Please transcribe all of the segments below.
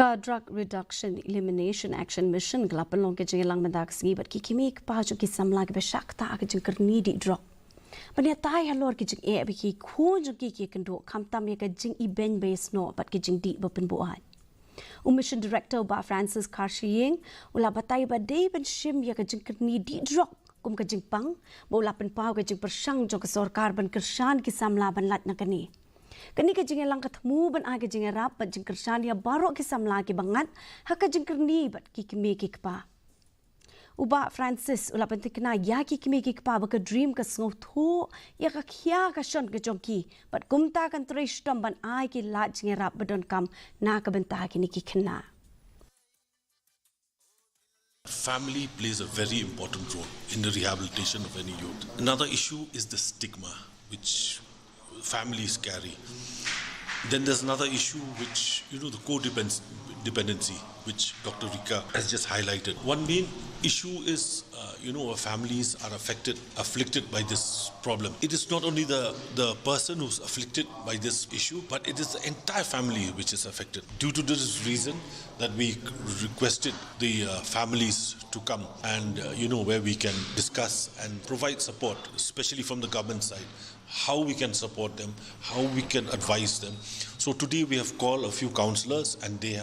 Drug Reduction Elimination Action Mission gala Pynlong ke Jingialang mendak sengi bat Kmie KHASI ki Samla ke Ktah ke jing Kmie di Drok. Bania tai halor ki jing e ki khu ju ki kendo kamtam ye ke jing I ben base no bat ki jing di bapen buat. Mission Director ba Francis Karshiing ula batai ba day ben shim ye ke jing Kmie di Drok kum ke jing pang bola pen pau ke jing persang jo ke sorkar ban kershan ki Samla ban lat na kani. Kini ke Jingialang ketemu ban age Jingarap bat jing kersan ya barok ki Samla ki bangat haka jing Kmie bat ki Kmie ki kpa. Uba Francis ula pentikna ya ki Kmie ki kpa ba ke dream ke sngo tho ya ka khia ka shon ke Jong ki bat kumta kan trish tam ban ai ki la Jingarap badon kam na ka benta ki ni ki khna. Family plays a very important role in the rehabilitation of any youth. Another issue is the stigma which families carry. Then there's another issue which, the codependency, which Dr. Rika has just highlighted. One main issue is, families are afflicted by this problem. It is not only the person who's afflicted by this issue, but it is the entire family which is affected. Due to this reason that we requested the families to come and, where we can discuss and provide support, especially from the government side, how we can support them, how we can advise them. So today we have called a few counsellors and they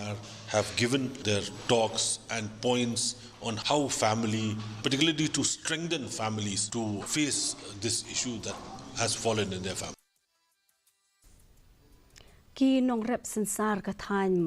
have given their talks and points on how family, particularly to strengthen families to face this issue that has fallen in their family. Ki nong rep sensar ka than